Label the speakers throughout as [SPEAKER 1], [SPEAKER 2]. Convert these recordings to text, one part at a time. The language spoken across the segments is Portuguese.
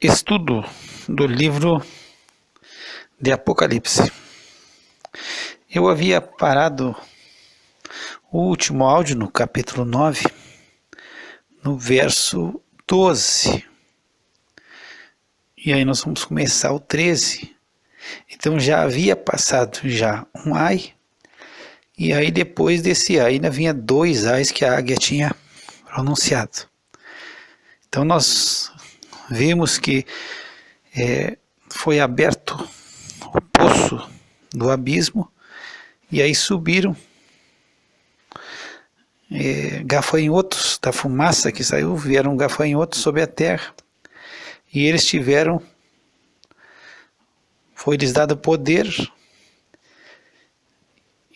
[SPEAKER 1] Estudo do livro de Apocalipse. Eu havia parado o último áudio no capítulo 9, no verso 12. E aí nós vamos começar o 13. Então já havia passado já um ai, e aí depois desse ai ainda vinha dois ais que a águia tinha pronunciado. Então nós vimos que foi aberto o poço do abismo, e aí subiram gafanhotos da fumaça que saiu, vieram gafanhotos sobre a terra, e eles foi-lhes dado poder,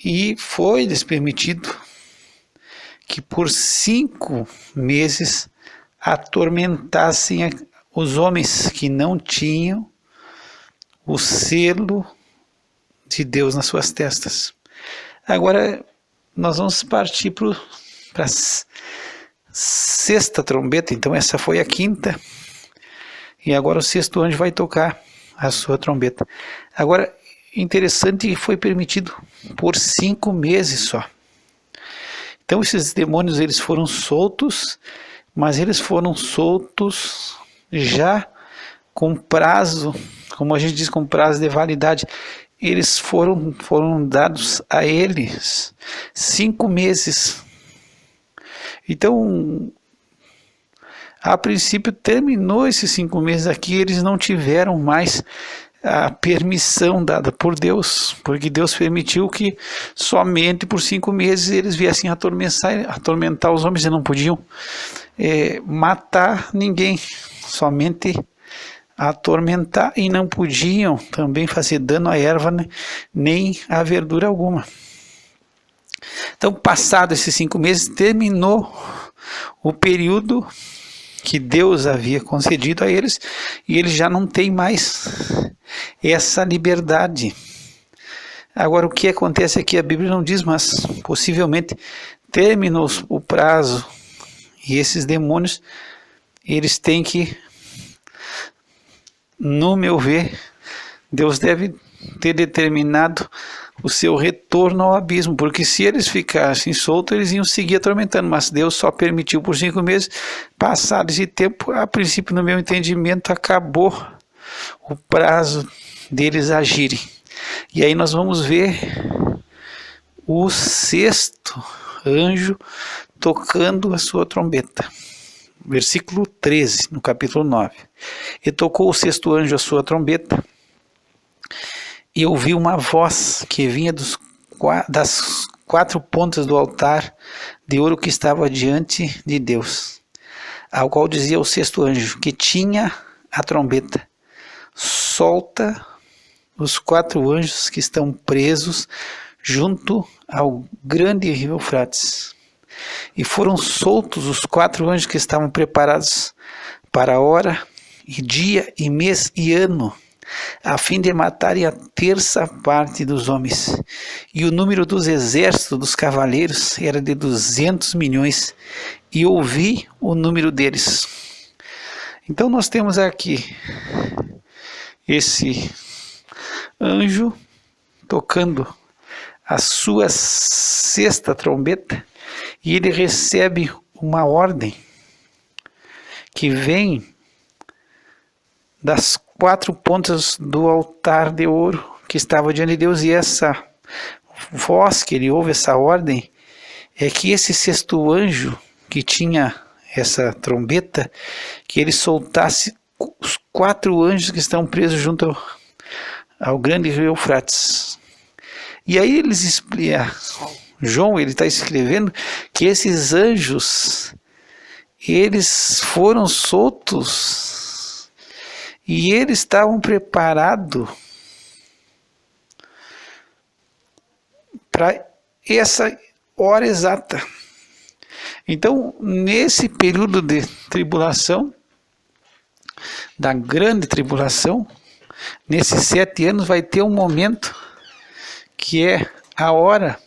[SPEAKER 1] e foi-lhes permitido que por 5 meses atormentassem os homens que não tinham o selo de Deus nas suas testas. Agora nós vamos partir para a 6ª trombeta. Então essa foi a 5ª, e agora o 6º anjo vai tocar a sua trombeta. Agora, interessante que foi permitido por 5 meses só. Então esses demônios eles foram soltos, mas eles foram soltos já com prazo, como a gente diz, com prazo de validade. Eles foram dados a eles 5 meses. Então, a princípio terminou esses 5 meses aqui, eles não tiveram mais a permissão dada por Deus, porque Deus permitiu que somente por 5 meses eles viessem atormentar os homens, e não podiam matar ninguém, somente atormentar, e não podiam também fazer dano à erva, nem à verdura alguma. Então, passado esses 5 meses, terminou o período que Deus havia concedido a eles, e eles já não têm mais essa liberdade. Agora, o que acontece aqui, a Bíblia não diz, mas possivelmente terminou o prazo, e esses demônios, eles têm que, no meu ver, Deus deve ter determinado o seu retorno ao abismo, porque se eles ficassem soltos, eles iam seguir atormentando, mas Deus só permitiu por 5 meses. Passado esse tempo, a princípio, no meu entendimento, acabou o prazo deles agirem. E aí nós vamos ver o 6º anjo tocando a sua trombeta. Versículo 13, no capítulo 9. E tocou o 6º anjo a sua trombeta, e ouvi uma voz que vinha das 4 pontas do altar de ouro que estava diante de Deus, ao qual dizia o 6º anjo, que tinha a trombeta: solta os 4 anjos que estão presos junto ao grande rio Eufrates. E foram soltos os 4 anjos que estavam preparados para a hora, e dia, e mês, e ano, a fim de matarem a 1/3 parte dos homens. E o número dos exércitos dos cavaleiros era de 200 milhões, e ouvi o número deles. Então nós temos aqui esse anjo tocando a sua 6ª trombeta, e ele recebe uma ordem que vem das 4 pontas do altar de ouro que estava diante de Deus, e essa voz que ele ouve, essa ordem, é que esse 6º anjo que tinha essa trombeta, que ele soltasse os 4 anjos que estão presos junto ao grande rio Eufrates. E aí eles explicam, João ele está escrevendo que esses anjos, eles foram soltos, e eles estavam preparados para essa hora exata. Então, nesse período de tribulação, da grande tribulação, nesses 7 anos vai ter um momento que é a hora,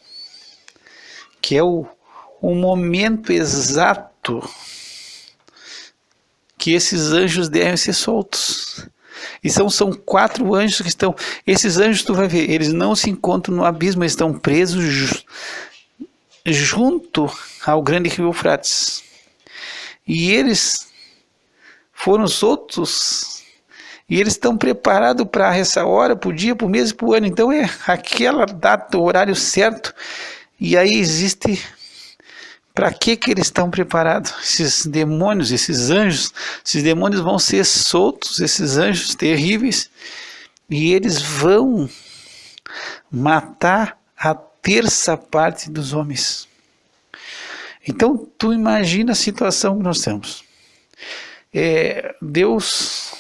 [SPEAKER 1] que é o momento exato que esses anjos devem ser soltos. E são 4 anjos que estão... Esses anjos, tu vai ver, eles não se encontram no abismo, eles estão presos junto ao grande rio Eufrates. E eles foram soltos, e eles estão preparados para essa hora, para o dia, para o mês e para o ano. Então é aquela data, o horário certo. E aí existe... Para que eles estão preparados? Esses demônios, esses anjos, esses demônios vão ser soltos, esses anjos terríveis, e eles vão matar a terça parte dos homens. Então, tu imagina a situação que nós temos. Deus,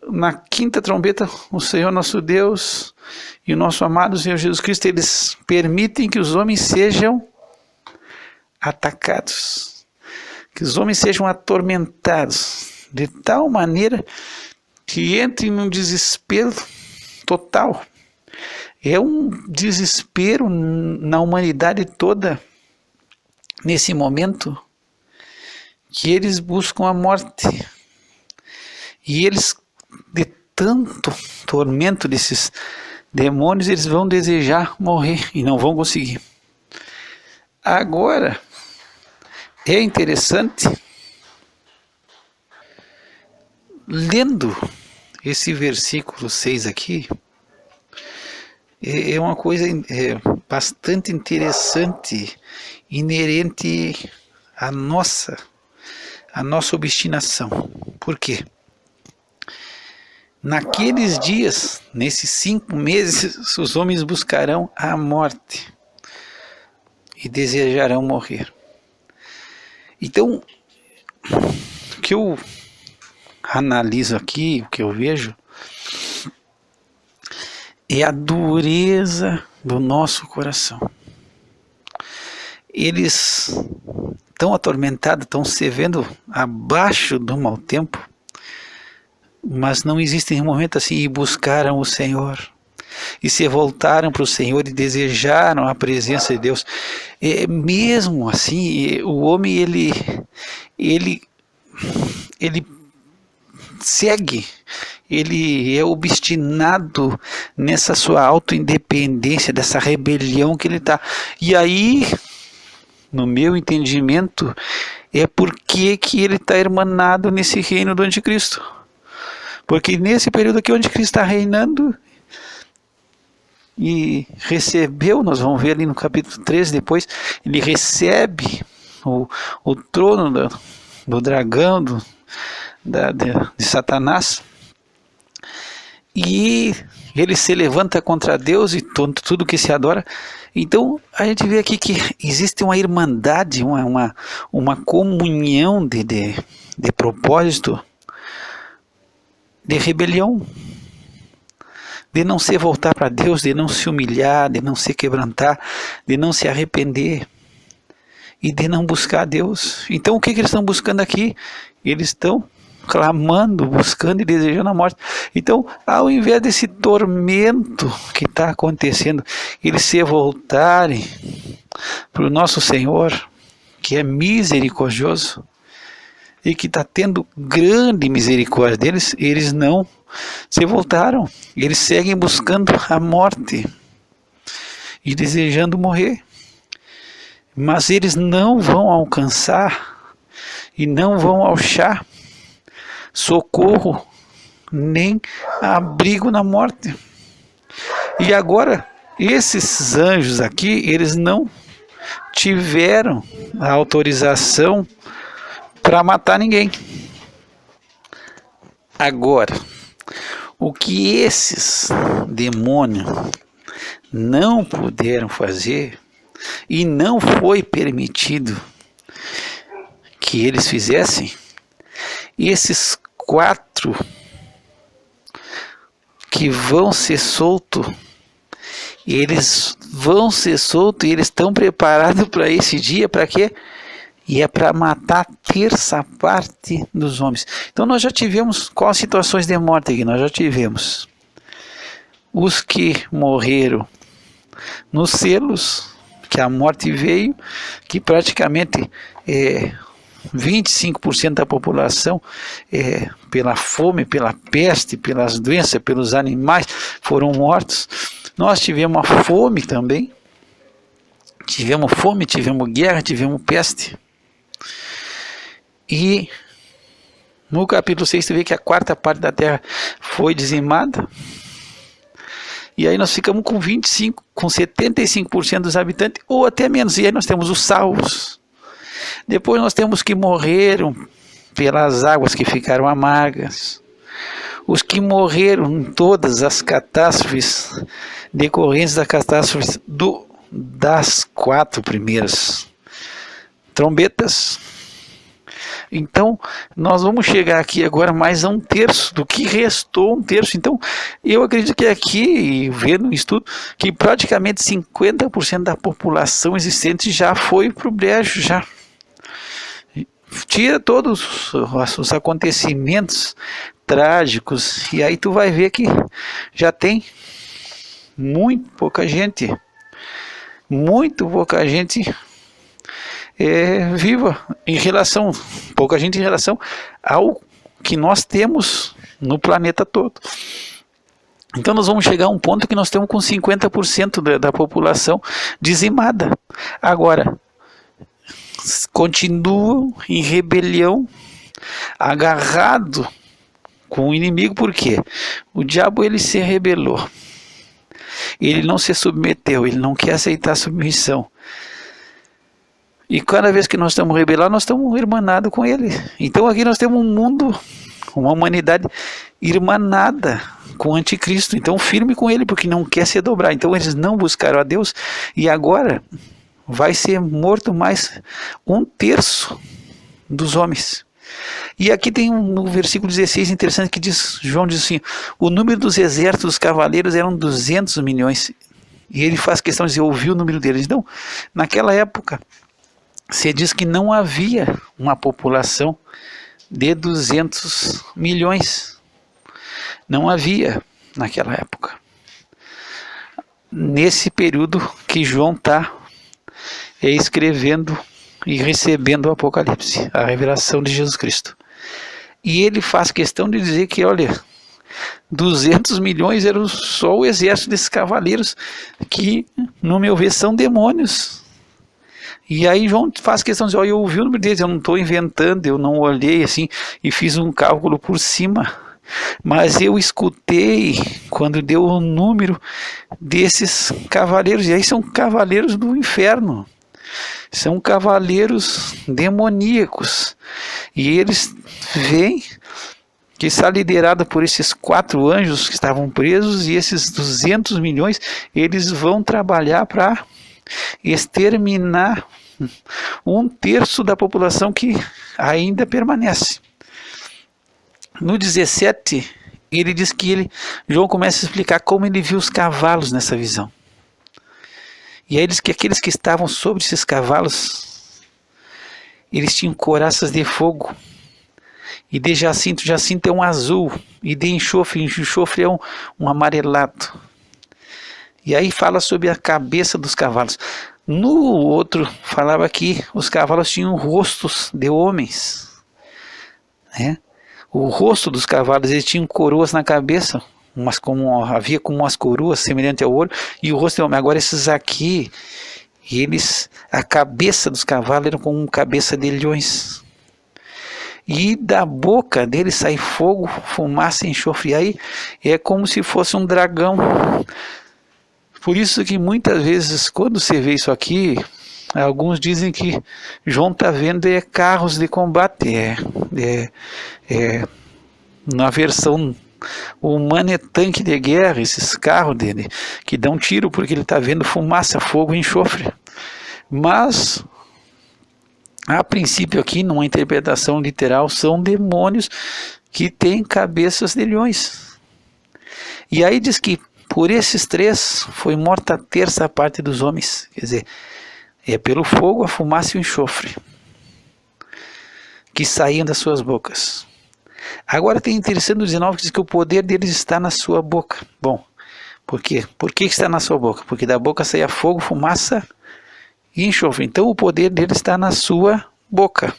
[SPEAKER 1] na quinta trombeta, o Senhor nosso Deus e o nosso amado Senhor Jesus Cristo, eles permitem que os homens sejam atacados, que os homens sejam atormentados, de tal maneira que entrem num desespero total. É um desespero na humanidade toda, nesse momento, que eles buscam a morte. E eles, de tanto tormento desses demônios, eles vão desejar morrer e não vão conseguir. Agora, é interessante, lendo esse versículo 6 aqui, é uma coisa bastante interessante, inerente à nossa obstinação. Por quê? Naqueles dias, nesses 5 meses, os homens buscarão a morte e desejarão morrer. Então, o que eu analiso aqui, o que eu vejo, é a dureza do nosso coração. Eles estão atormentados, estão se vendo abaixo do mau tempo, mas não existe nenhum momento assim, e buscaram o Senhor, e se voltaram para o Senhor e desejaram a presença de Deus. Mesmo assim, o homem ele segue, ele é obstinado nessa sua autoindependência, dessa rebelião que ele está. E aí, no meu entendimento, é porque que ele está hermanado nesse reino do anticristo. Porque nesse período aqui onde Cristo está reinando, e recebeu, nós vamos ver ali no capítulo 13 depois, ele recebe o trono do dragão, de Satanás, e ele se levanta contra Deus e tudo que se adora. Então a gente vê aqui que existe uma irmandade, uma comunhão de propósito, de rebelião, de não se voltar para Deus, de não se humilhar, de não se quebrantar, de não se arrepender e de não buscar a Deus. Então o que eles estão buscando aqui? Eles estão clamando, buscando e desejando a morte. Então, ao invés desse tormento que está acontecendo, eles se voltarem para o nosso Senhor, que é misericordioso e que está tendo grande misericórdia deles, eles não se voltaram. Eles seguem buscando a morte e desejando morrer. Mas eles não vão alcançar e não vão achar socorro nem abrigo na morte. E agora, esses anjos aqui, eles não tiveram a autorização para matar ninguém. Agora, o que esses demônios não puderam fazer e não foi permitido que eles fizessem, esses 4 que vão ser soltos, eles vão ser soltos e eles estão preparados para esse dia. Para quê? E é para matar a terça parte dos homens. Então nós já tivemos quais situações de morte aqui? Nós já tivemos os que morreram nos selos, que a morte veio, que praticamente 25% da população, pela fome, pela peste, pelas doenças, pelos animais, foram mortos. Nós tivemos a fome também. Tivemos fome, tivemos guerra, tivemos peste. E no capítulo 6 você vê que a quarta parte da terra foi dizimada. E aí nós ficamos com 75% dos habitantes, ou até menos. E aí nós temos os salvos. Depois nós temos que morreram pelas águas que ficaram amargas. Os que morreram em todas as catástrofes decorrentes das catástrofes das 4 primeiras trombetas. Então, nós vamos chegar aqui agora mais a 1/3 do que restou 1/3. Então, eu acredito que aqui, vendo o estudo, que praticamente 50% da população existente já foi para o brejo, já. Tira todos os acontecimentos trágicos e aí tu vai ver que já tem muito pouca gente viva em relação, pouca gente em relação ao que nós temos no planeta todo. Então nós vamos chegar a um ponto que nós temos com 50% da população dizimada. Agora, continuam em rebelião, agarrado com o inimigo. Por quê? O diabo, ele se rebelou, ele não se submeteu, ele não quer aceitar a submissão. E cada vez que nós estamos rebelados, nós estamos irmanados com ele. Então aqui nós temos um mundo, uma humanidade irmanada com o anticristo. Então firme com ele, porque não quer se dobrar. Então eles não buscaram a Deus e agora vai ser morto mais 1/3 dos homens. E aqui tem no versículo 16 interessante que diz, João diz assim: o número dos exércitos dos cavaleiros eram 200 milhões. E ele faz questão de dizer, ouviu o número deles. Então, naquela época, se diz que não havia uma população de 200 milhões. Não havia naquela época. Nesse período que João está escrevendo e recebendo o Apocalipse, a revelação de Jesus Cristo. E ele faz questão de dizer que, olha, 200 milhões era só o exército desses cavaleiros que, no meu ver, são demônios. E aí João faz questão de dizer, olha, eu ouvi o número deles, eu não estou inventando, eu não olhei assim e fiz um cálculo por cima. Mas eu escutei quando deu o número desses cavaleiros, e aí são cavaleiros do inferno. São cavaleiros demoníacos. E eles veem que está liderado por esses 4 anjos que estavam presos, e esses 200 milhões, eles vão trabalhar para exterminar 1/3 da população que ainda permanece. No 17, ele diz que João começa a explicar como ele viu os cavalos nessa visão. E aí ele diz que aqueles que estavam sobre esses cavalos, eles tinham couraças de fogo, e de jacinto é um azul, e de enxofre é um amarelado. E aí fala sobre a cabeça dos cavalos. No outro, falava que os cavalos tinham rostos de homens, né? O rosto dos cavalos, eles tinham coroas na cabeça, havia como umas coroas semelhantes ao ouro, e o rosto de homem. Agora esses aqui, a cabeça dos cavalos era como cabeça de leões. E da boca deles sai fogo, fumaça e enxofre. E aí é como se fosse um dragão. Por isso que muitas vezes, quando você vê isso aqui, alguns dizem que João está vendo carros de combate. Na versão humana é tanque de guerra, esses carros dele, que dão tiro porque ele está vendo fumaça, fogo e enxofre. Mas, a princípio aqui, numa interpretação literal, são demônios que têm cabeças de leões. E aí diz que por esses 3 foi morta a 1/3 parte dos homens. Quer dizer, é pelo fogo, a fumaça e o enxofre que saíam das suas bocas. Agora tem interessante no 19 que diz que o poder deles está na sua boca. Bom, por quê? Por que está na sua boca? Porque da boca saía fogo, fumaça e enxofre. Então o poder deles está na sua boca.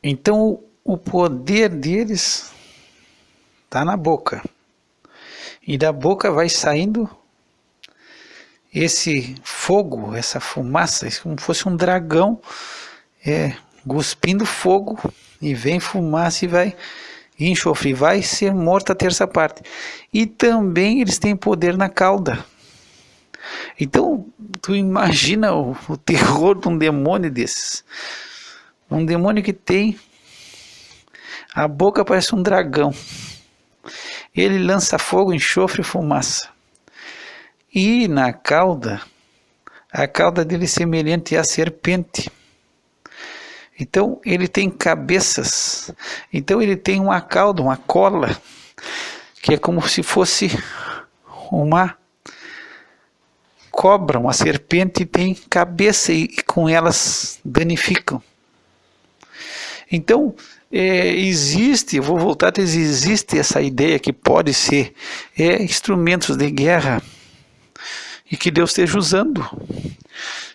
[SPEAKER 1] Então o poder deles está na boca. E da boca vai saindo esse fogo, essa fumaça, como fosse um dragão, cuspindo fogo, e vem fumaça e vai enxofre, vai ser morta a terça parte. E também eles têm poder na cauda. Então, tu imagina o terror de um demônio desses. Um demônio que tem a boca parece um dragão. Ele lança fogo, enxofre e fumaça. E na cauda, a cauda dele é semelhante à serpente. Então ele tem cabeças. Então ele tem uma cauda, uma cola, que é como se fosse uma cobra, uma serpente, tem cabeça e com elas danificam. Então existe essa ideia que pode ser instrumentos de guerra e que Deus esteja usando,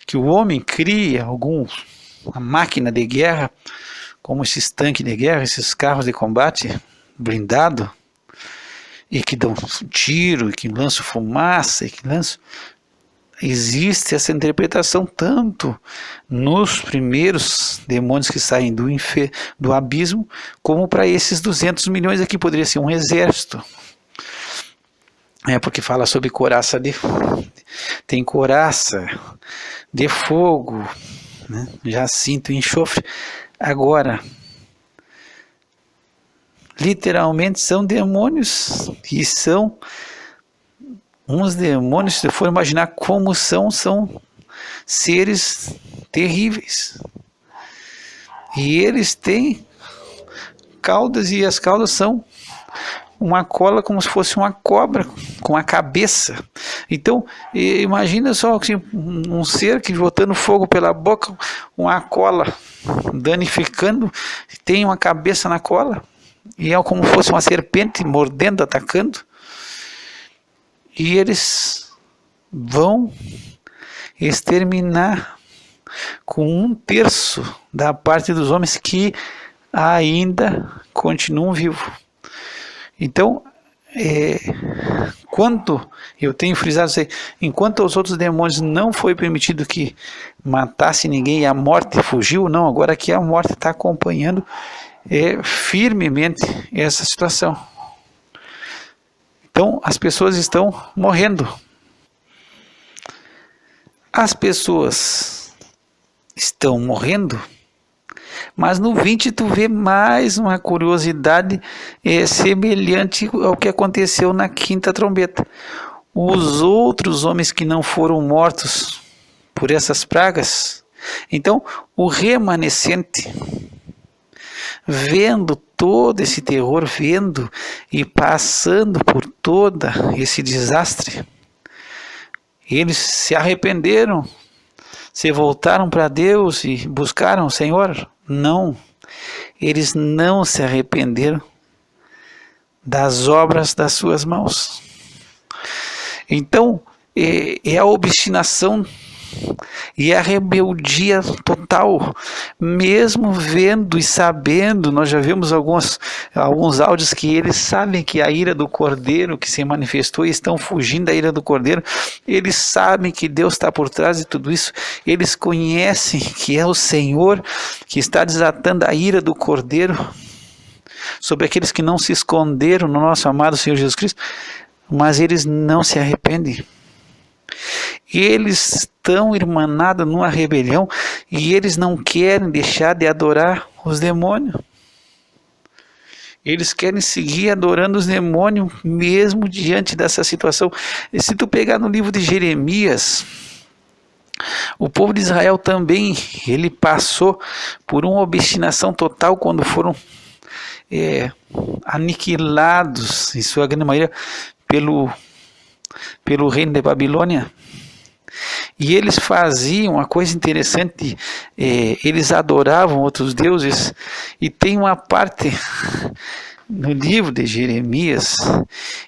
[SPEAKER 1] que o homem cria uma máquina de guerra, como esses tanques de guerra, esses carros de combate blindado, e que dão tiro, e que lançam fumaça, existe essa interpretação tanto nos primeiros demônios que saem do abismo, como para esses 200 milhões aqui, poderia ser um exército. Porque fala sobre couraça tem couraça de fogo, né? Jacinto e enxofre. Agora, literalmente são demônios, e são uns demônios, se for imaginar como são seres terríveis. E eles têm caudas, e as caudas são uma cola como se fosse uma cobra com a cabeça. Então, imagina só assim, um ser que botando fogo pela boca, uma cola danificando, tem uma cabeça na cola, e é como se fosse uma serpente mordendo, atacando. E eles vão exterminar com 1/3 da parte dos homens que ainda continuam vivos. Então, eu tenho frisado isso aí, enquanto aos outros demônios não foi permitido que matasse ninguém e a morte fugiu, não, agora aqui a morte está acompanhando firmemente essa situação. Então, as pessoas estão morrendo. As pessoas estão morrendo, mas no 20 tu vê mais uma curiosidade semelhante ao que aconteceu na 5ª trombeta. Os outros homens que não foram mortos por essas pragas, então o remanescente, vendo todo esse terror, vendo e passando por todo esse desastre, eles se arrependeram, se voltaram para Deus e buscaram o Senhor? Não, eles não se arrependeram das obras das suas mãos. Então, é a obstinação e a rebeldia total, mesmo vendo e sabendo. Nós já vimos alguns áudios que eles sabem que a ira do Cordeiro que se manifestou, e estão fugindo da ira do Cordeiro. Eles sabem que Deus está por trás de tudo isso, eles conhecem que é o Senhor que está desatando a ira do Cordeiro sobre aqueles que não se esconderam no nosso amado Senhor Jesus Cristo, mas eles não se arrependem. Eles estão irmanados numa rebelião e eles não querem deixar de adorar os demônios. Eles querem seguir adorando os demônios mesmo diante dessa situação. E se tu pegar no livro de Jeremias, o povo de Israel também, ele passou por uma obstinação total quando foram aniquilados, em sua grande maioria, pelo reino de Babilônia. E eles faziam uma coisa interessante, eles adoravam outros deuses, e tem uma parte no livro de Jeremias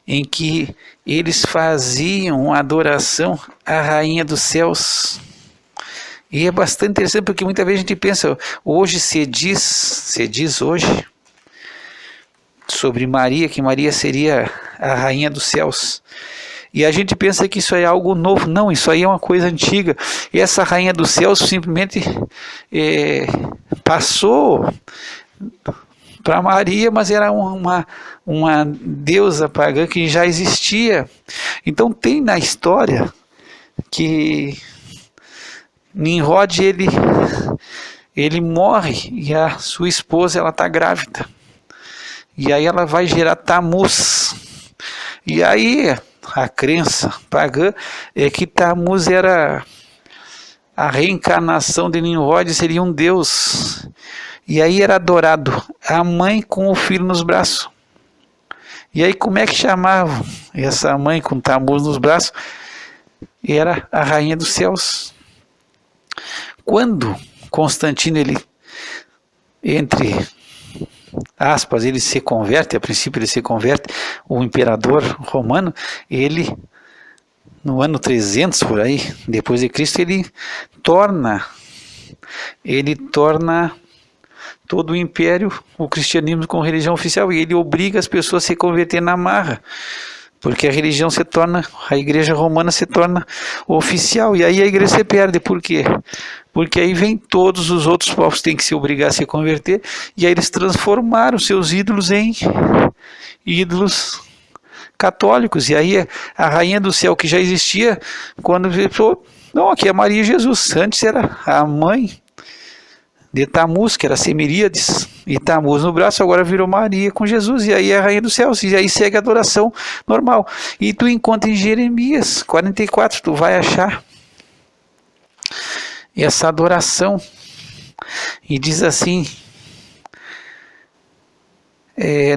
[SPEAKER 1] em que eles faziam uma adoração à rainha dos céus. E é bastante interessante porque muitas vezes a gente pensa, hoje se diz hoje sobre Maria, que Maria seria a rainha dos céus. E a gente pensa que isso é algo novo. Não, isso aí é uma coisa antiga. E essa rainha dos céus simplesmente passou para Maria, mas era uma deusa pagã que já existia. Então tem na história que Nimrod ele morre e a sua esposa ela está grávida. E aí ela vai gerar Tamuz. E aí a crença pagã é que Tamuz era a reencarnação de Nimrod, seria um deus. E aí era adorado a mãe com o filho nos braços. E aí como é que chamavam essa mãe com Tamuz nos braços? Era a rainha dos céus. Quando Constantino, ele, entre aspas, ele se converte, a princípio ele se converte, o imperador romano, ele, no ano 300 por aí, depois de Cristo, ele torna todo o império, o cristianismo como religião oficial, e ele obriga as pessoas a se converter na marra, porque a religião se torna, a igreja romana se torna oficial, e aí a igreja se perde. Por quê? Porque aí vem todos os outros povos que têm que se obrigar a se converter, e aí eles transformaram seus ídolos em ídolos católicos. E aí a rainha do céu que já existia, quando falou, não, aqui é Maria e Jesus, antes era a mãe de Tamuz, que era Semiríades, e Tamuz no braço, agora virou Maria com Jesus, e aí é a rainha dos céus, e aí segue a adoração normal. E tu encontra em Jeremias 44, tu vai achar essa adoração, e diz assim,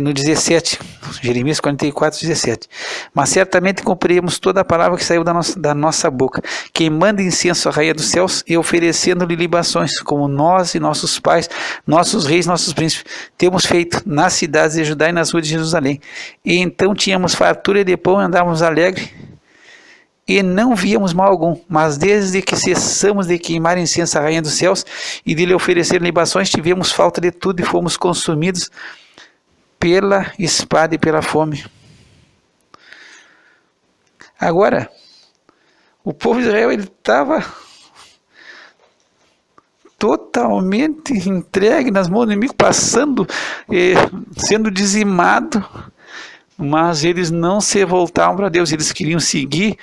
[SPEAKER 1] no 17, Jeremias 44, 17, mas certamente cumpriremos toda a palavra que saiu da nossa boca, queimando incenso à rainha dos céus e oferecendo-lhe libações, como nós e nossos pais, nossos reis, nossos príncipes, temos feito nas cidades de Judá e nas ruas de Jerusalém. E então tínhamos fartura de pão e andávamos alegres, e não víamos mal algum, mas desde que cessamos de queimar incenso à rainha dos céus e de lhe oferecer libações, tivemos falta de tudo e fomos consumidos pela espada e pela fome. Agora, o povo de Israel estava totalmente entregue nas mãos do inimigo, passando, sendo dizimado, mas eles não se voltavam para Deus, eles queriam seguir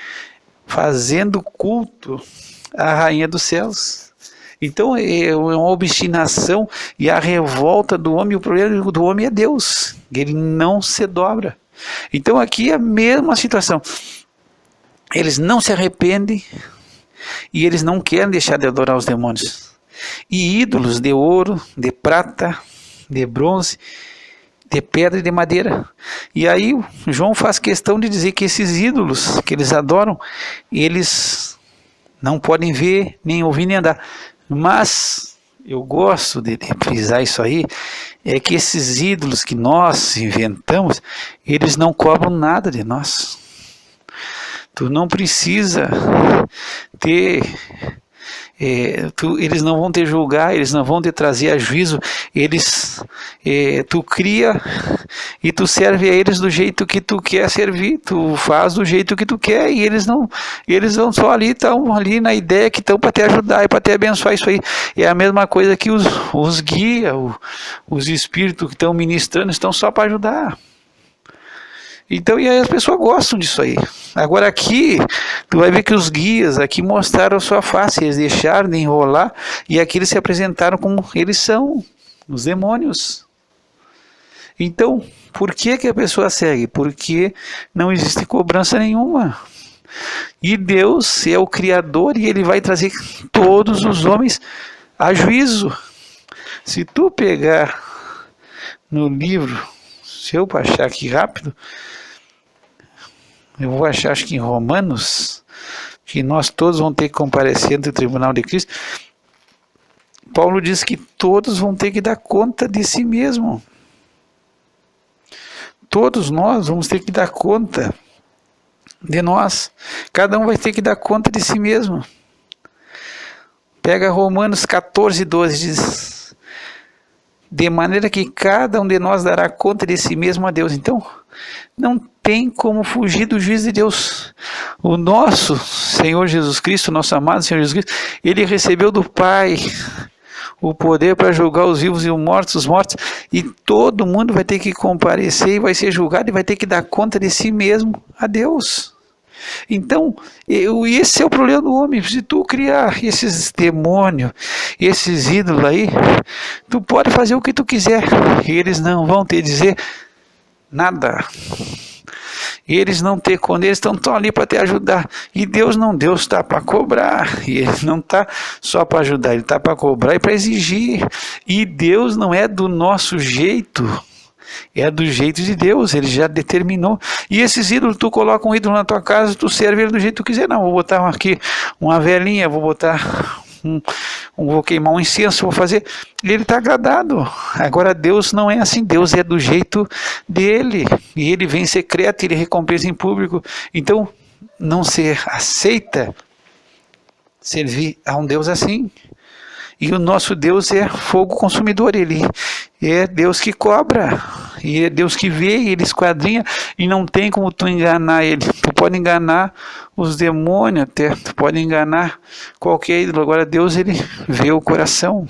[SPEAKER 1] fazendo culto à rainha dos céus. Então é uma obstinação e a revolta do homem, o problema do homem é Deus, ele não se dobra. Então aqui é a mesma situação, eles não se arrependem e eles não querem deixar de adorar os demônios. E ídolos de ouro, de prata, de bronze, de pedra e de madeira. E aí João faz questão de dizer que esses ídolos que eles adoram, eles não podem ver, nem ouvir, nem andar. Mas eu gosto de frisar isso aí, é que esses ídolos que nós inventamos, eles não cobram nada de nós. Tu não precisa ter... eles não vão te julgar, eles não vão te trazer a juízo, tu cria e tu serve a eles do jeito que tu quer servir, tu faz do jeito que tu quer, e eles vão só ali, estão ali na ideia que estão para te ajudar e para te abençoar. Isso aí é a mesma coisa que os guias, os espíritos que estão ministrando, estão só para ajudar. Então, e aí as pessoas gostam disso aí. Agora aqui, tu vai ver que os guias aqui mostraram a sua face, eles deixaram de enrolar, e aqui eles se apresentaram como eles são, os demônios. Então, por que a pessoa segue? Porque não existe cobrança nenhuma. E Deus é o Criador, e Ele vai trazer todos os homens a juízo. Se tu pegar no livro, se eu baixar aqui rápido, eu vou achar, acho que em Romanos, que nós todos vamos ter que comparecer ante o tribunal de Cristo. Paulo diz que todos vão ter que dar conta de si mesmo. Todos nós vamos ter que dar conta de nós. Cada um vai ter que dar conta de si mesmo. Pega Romanos 14:12, diz: de maneira que cada um de nós dará conta de si mesmo a Deus. Então, não tem como fugir do juízo de Deus. O nosso Senhor Jesus Cristo, nosso amado Senhor Jesus Cristo, ele recebeu do Pai o poder para julgar os vivos e os mortos, e todo mundo vai ter que comparecer e vai ser julgado e vai ter que dar conta de si mesmo a Deus. Então, esse é o problema do homem. Se tu criar esses demônios, esses ídolos aí, tu pode fazer o que tu quiser, e eles não vão te dizer nada. Eles não te condenam, eles estão ali para te ajudar. E Deus não, Deus está para cobrar. E Ele não está só para ajudar, Ele está para cobrar e para exigir. E Deus não é do nosso jeito, é do jeito de Deus, Ele já determinou. E esses ídolos, tu coloca um ídolo na tua casa, tu serve ele do jeito que tu quiser. Não, vou botar aqui uma velinha, vou botar vou queimar um incenso, vou fazer. Ele está agradado. Agora Deus não é assim, Deus é do jeito dele. E Ele vem em secreto, Ele recompensa em público. Então, não se aceita servir a um Deus assim. E o nosso Deus é fogo consumidor, Ele é Deus que cobra, e é Deus que vê, e Ele esquadrinha, e não tem como tu enganar Ele. Tu pode enganar os demônios até, tu pode enganar qualquer ídolo. Agora Deus, Ele vê o coração,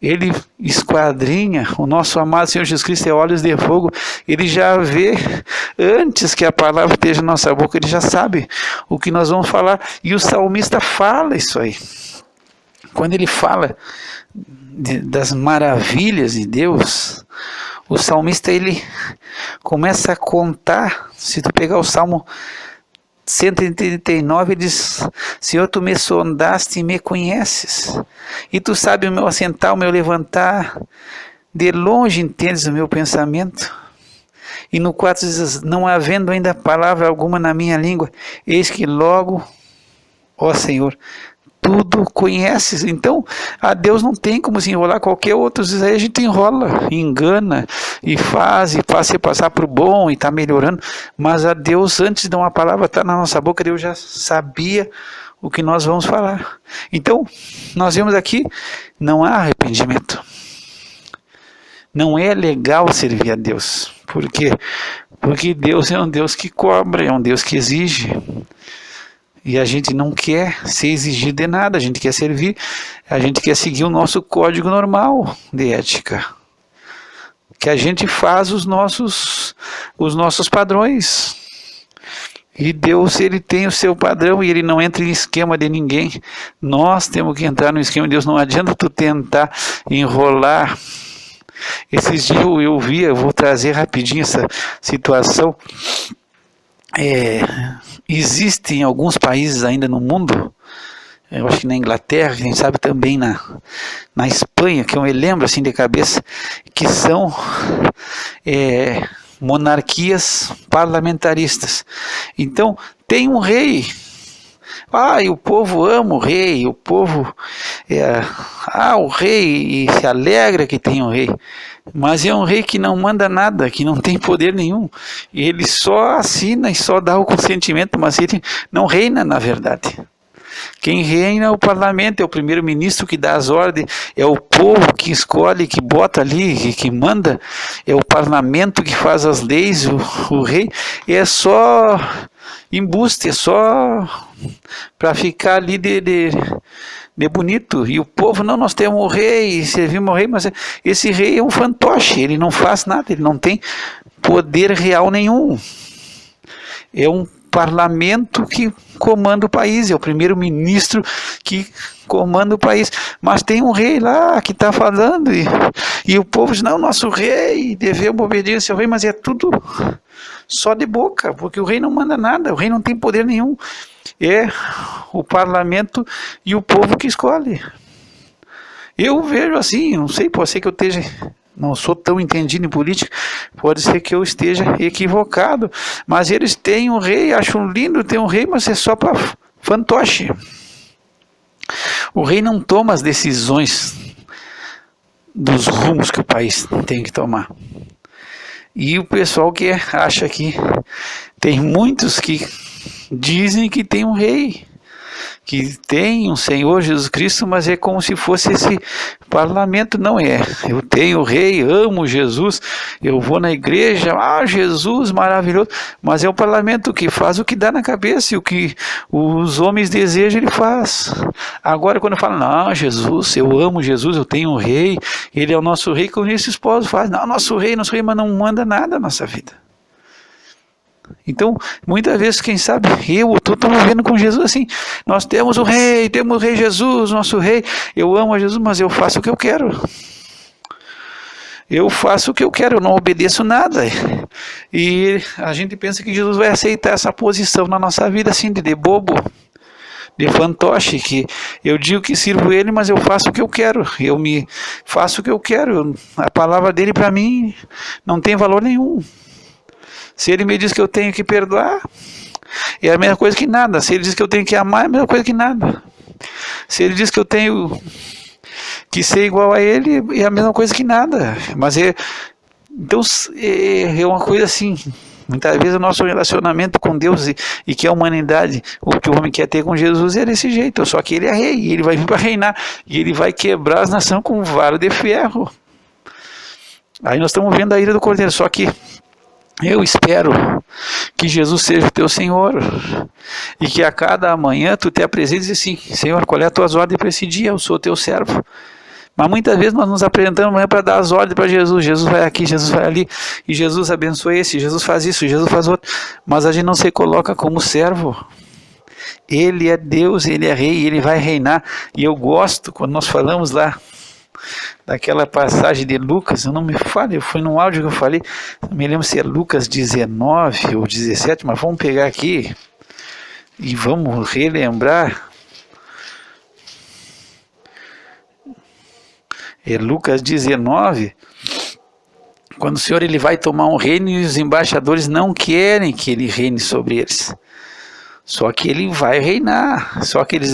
[SPEAKER 1] Ele esquadrinha. O nosso amado Senhor Jesus Cristo é olhos de fogo, Ele já vê antes que a palavra esteja na nossa boca, Ele já sabe o que nós vamos falar, e o salmista fala isso aí. Quando ele fala das maravilhas de Deus, o salmista ele começa a contar. Se tu pegar o Salmo 139, ele diz: Senhor, tu me sondaste e me conheces, e tu sabes o meu assentar, o meu levantar, de longe entendes o meu pensamento. E no 4 diz: não havendo ainda palavra alguma na minha língua, eis que logo, ó Senhor, tudo conheces. Então, a Deus não tem como se enrolar. Qualquer outro, aí a gente enrola, engana e faz se passar por bom e está melhorando. Mas a Deus, antes de uma palavra estar na nossa boca, Deus já sabia o que nós vamos falar. Então, nós vemos aqui, não há arrependimento. Não é legal servir a Deus. Por quê? Porque Deus é um Deus que cobra, é um Deus que exige. E a gente não quer ser exigido de nada, a gente quer servir, a gente quer seguir o nosso código normal de ética. Que a gente faz os nossos padrões. E Deus, Ele tem o seu padrão e Ele não entra em esquema de ninguém. Nós temos que entrar no esquema de Deus. Não adianta tu tentar enrolar. Esses dias eu vou trazer rapidinho essa situação. Existem alguns países ainda no mundo, eu acho que na Inglaterra, quem sabe também na Espanha, que eu me lembro assim de cabeça, que são monarquias parlamentaristas. Então, tem um rei, e o povo ama o rei, o povo, o rei, e se alegra que tem um rei. Mas é um rei que não manda nada, que não tem poder nenhum. Ele só assina e só dá o consentimento, mas ele não reina na verdade. Quem reina é o parlamento, é o primeiro-ministro que dá as ordens, é o povo que escolhe, que bota ali, que manda, é o parlamento que faz as leis, o rei é só embuste, é só para ficar ali de bonito. E o povo, não, nós temos o rei, servimos o rei, mas esse rei é um fantoche, ele não faz nada, ele não tem poder real nenhum. É um parlamento que comanda o país, é o primeiro-ministro que comanda o país, mas tem um rei lá que está falando, e o povo diz: não, nosso rei, devemos obediência ao rei, mas é tudo só de boca, porque o rei não manda nada, o rei não tem poder nenhum. É o parlamento e o povo que escolhe. Eu vejo assim, não sei, pode ser que eu não sou tão entendido em política, pode ser que eu esteja equivocado, mas eles têm um rei, acham lindo ter um rei, mas é só para fantoche. O rei não toma as decisões dos rumos que o país tem que tomar. E o pessoal que acha que tem muitos que dizem que tem um rei, que tem um Senhor Jesus Cristo, mas é como se fosse esse parlamento. Não é. Eu tenho o rei, amo Jesus, eu vou na igreja, Jesus maravilhoso, mas é o parlamento que faz o que dá na cabeça, e o que os homens desejam ele faz. Agora quando eu falo, não, Jesus, eu amo Jesus, eu tenho um rei, ele é o nosso rei, como esse esposo faz, não, nosso rei, mas não manda nada na nossa vida. Então, muitas vezes, quem sabe, estou vivendo com Jesus assim, nós temos o rei Jesus, nosso rei, eu amo a Jesus, mas eu faço o que eu quero. Eu faço o que eu quero, eu não obedeço nada. E a gente pensa que Jesus vai aceitar essa posição na nossa vida assim, de bobo, de fantoche, que eu digo que sirvo ele, mas eu faço o que eu quero, faço o que eu quero, a palavra dele para mim não tem valor nenhum. Se ele me diz que eu tenho que perdoar, é a mesma coisa que nada. Se ele diz que eu tenho que amar, é a mesma coisa que nada. Se ele diz que eu tenho que ser igual a ele, é a mesma coisa que nada. Mas então é uma coisa assim. Muitas vezes o nosso relacionamento com Deus e que a humanidade, o que o homem quer ter com Jesus é desse jeito. Só que ele é rei, e ele vai vir para reinar, e ele vai quebrar as nações com um vara de ferro. Aí nós estamos vendo a ira do Cordeiro, só que eu espero que Jesus seja o teu Senhor, e que a cada manhã tu te apresentes assim, Senhor, qual é as tuas ordens para esse dia? Eu sou teu servo. Mas muitas vezes nós nos apresentamos amanhã para dar as ordens para Jesus. Jesus vai aqui, Jesus vai ali, e Jesus abençoa esse, Jesus faz isso, Jesus faz outro. Mas a gente não se coloca como servo. Ele é Deus, ele é rei, ele vai reinar. E eu gosto, quando nós falamos lá daquela passagem de Lucas, eu não me falo, foi num áudio que eu falei, não me lembro se é Lucas 19 ou 17, mas vamos pegar aqui e vamos relembrar. É Lucas 19, quando o Senhor ele vai tomar um reino e os embaixadores não querem que ele reine sobre eles. Só que ele vai reinar. Só que eles,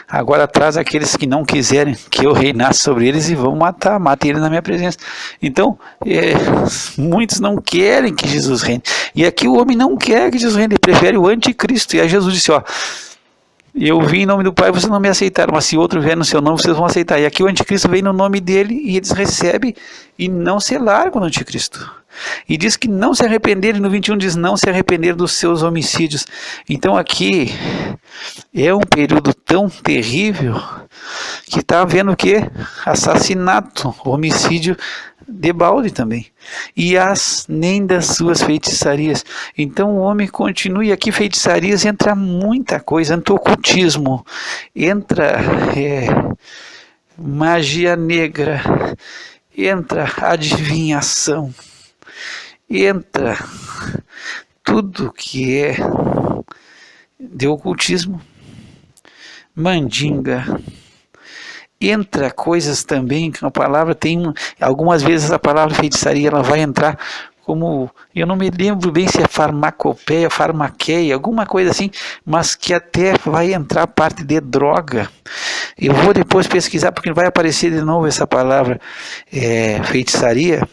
[SPEAKER 1] agora traz aqueles que não quiserem que eu reinasse sobre eles e vão matem eles na minha presença. Então, muitos não querem que Jesus reine. E aqui o homem não quer que Jesus reine, ele prefere o anticristo. E aí Jesus disse, eu vim em nome do Pai, vocês não me aceitaram, mas se outro vier no seu nome, vocês vão aceitar. E aqui o anticristo vem no nome dele e eles recebem e não se largam no anticristo. E diz que não se arrepender, no 21 diz não se arrepender dos seus homicídios. Então aqui é um período tão terrível que está havendo o quê? Assassinato, homicídio de balde também. E nem das suas feitiçarias. Então o homem continua, e aqui feitiçarias entra muita coisa, entra ocultismo, entra magia negra, entra adivinhação, entra tudo que é de ocultismo, mandinga, entra coisas também que a palavra tem, algumas vezes a palavra feitiçaria ela vai entrar como, eu não me lembro bem se é farmacopeia, farmaqueia, alguma coisa assim, mas que até vai entrar parte de droga. Eu vou depois pesquisar porque vai aparecer de novo essa palavra feitiçaria.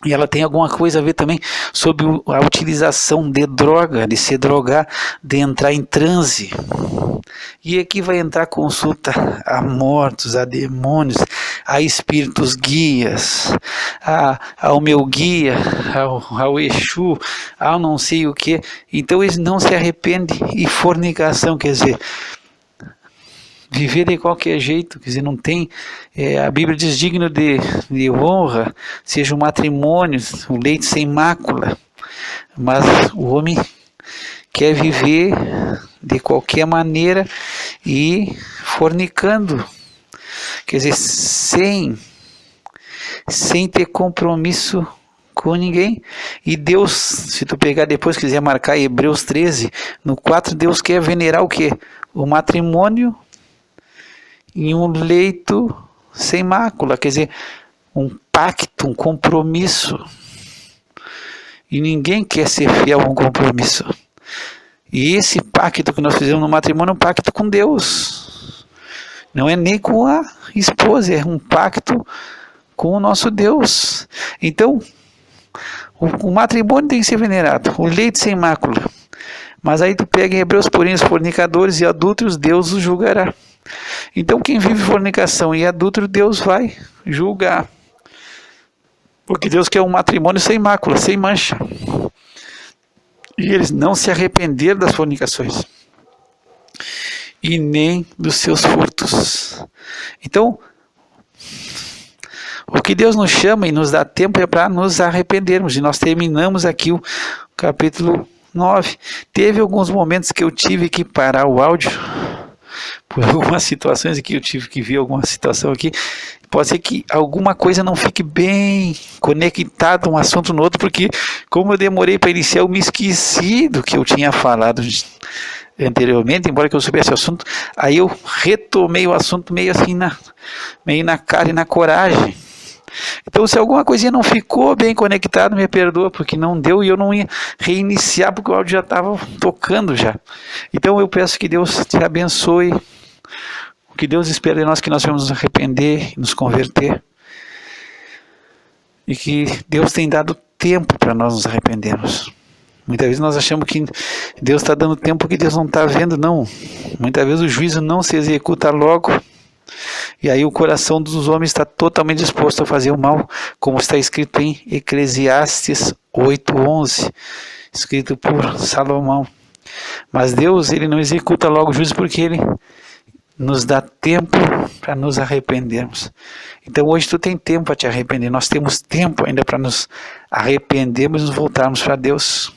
[SPEAKER 1] E ela tem alguma coisa a ver também sobre a utilização de droga, de se drogar, de entrar em transe. E aqui vai entrar consulta a mortos, a demônios, a espíritos guias, ao meu guia, ao Exu, ao não sei o que. Então eles não se arrependem. E fornicação, quer dizer, viver de qualquer jeito, quer dizer, não tem, a Bíblia diz digno de honra, seja um matrimônio, um leito sem mácula, mas o homem quer viver de qualquer maneira e fornicando, quer dizer, sem ter compromisso com ninguém. E Deus, se tu pegar depois, quiser marcar Hebreus 13, no 4, Deus quer venerar o quê? O matrimônio em um leito sem mácula, quer dizer, um pacto, um compromisso. E ninguém quer ser fiel a um compromisso. E esse pacto que nós fizemos no matrimônio é um pacto com Deus. Não é nem com a esposa, é um pacto com o nosso Deus. Então, o matrimônio tem que ser venerado, o leito sem mácula. Mas aí tu pega em Hebreus, porém, os fornicadores e adúlteros, Deus os julgará. Então quem vive fornicação e adúltero, Deus vai julgar. Porque Deus quer um matrimônio sem mácula, sem mancha. E eles não se arrependeram das fornicações. E nem dos seus furtos. Então, o que Deus nos chama e nos dá tempo é para nos arrependermos. E nós terminamos aqui o capítulo 9. Teve alguns momentos que eu tive que parar o áudio, por algumas situações aqui, eu tive que ver alguma situação aqui. Pode ser que alguma coisa não fique bem conectada um assunto no outro, porque como eu demorei para iniciar, eu me esqueci do que eu tinha falado anteriormente, embora que eu soubesse o assunto. Aí eu retomei o assunto meio assim, meio na cara e na coragem. Então, se alguma coisinha não ficou bem conectado, me perdoa, porque não deu e eu não ia reiniciar, porque o áudio já estava tocando já. Então, eu peço que Deus te abençoe. O que Deus espera de nós, que nós vamos nos arrepender, nos converter. E que Deus tem dado tempo para nós nos arrependermos. Muitas vezes nós achamos que Deus está dando tempo porque Deus não está vendo, não. Muitas vezes o juízo não se executa logo. E aí o coração dos homens está totalmente disposto a fazer o mal, como está escrito em Eclesiastes 8:11, escrito por Salomão. Mas Deus, ele não executa logo o juízo porque ele nos dá tempo para nos arrependermos. Então hoje tu tem tempo para te arrepender, nós temos tempo ainda para nos arrependermos e nos voltarmos para Deus.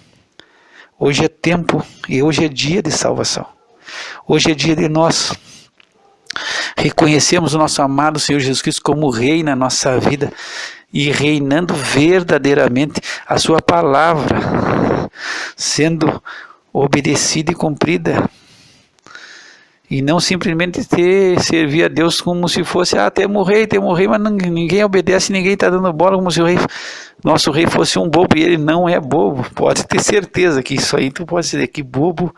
[SPEAKER 1] Hoje é tempo e hoje é dia de salvação. Hoje é dia de nós reconhecemos o nosso amado Senhor Jesus Cristo como Rei na nossa vida e reinando verdadeiramente a sua palavra, sendo obedecida e cumprida. E não simplesmente servir a Deus como se fosse até morrer, mas ninguém obedece, ninguém está dando bola, como se o nosso rei fosse um bobo, e ele não é bobo. Pode ter certeza que isso aí tu pode dizer que bobo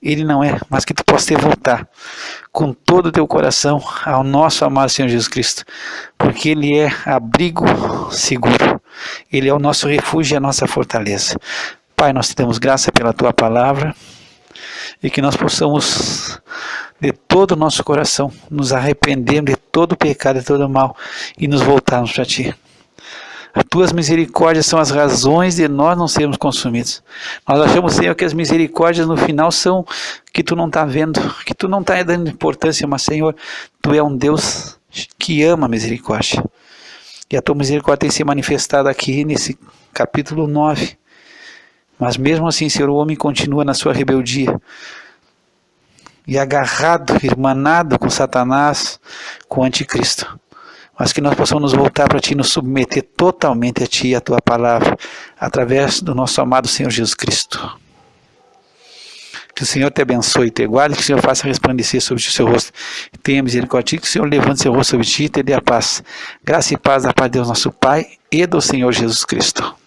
[SPEAKER 1] ele não é, mas que tu possa voltar com todo o teu coração ao nosso amado Senhor Jesus Cristo, porque Ele é abrigo seguro, Ele é o nosso refúgio e a nossa fortaleza. Pai, nós te damos graça pela Tua palavra e que nós possamos de todo o nosso coração nos arrepender de todo o pecado e todo o mal e nos voltarmos para Ti. As Tuas misericórdias são as razões de nós não sermos consumidos. Nós achamos, Senhor, que as misericórdias no final são que Tu não está vendo, que Tu não está dando importância, mas, Senhor, Tu é um Deus que ama a misericórdia. E a Tua misericórdia tem se manifestado aqui nesse capítulo 9. Mas mesmo assim, Senhor, o homem continua na sua rebeldia. E agarrado, irmanado com Satanás, com o anticristo. Mas que nós possamos nos voltar para Ti e nos submeter totalmente a Ti e a Tua palavra, através do nosso amado Senhor Jesus Cristo. Que o Senhor te abençoe e te guarde, que o Senhor faça resplandecer sobre Ti o seu rosto, tenha misericórdia, que o Senhor levante seu rosto sobre Ti e te dê a paz. Graça e paz da paz de Deus nosso Pai e do Senhor Jesus Cristo.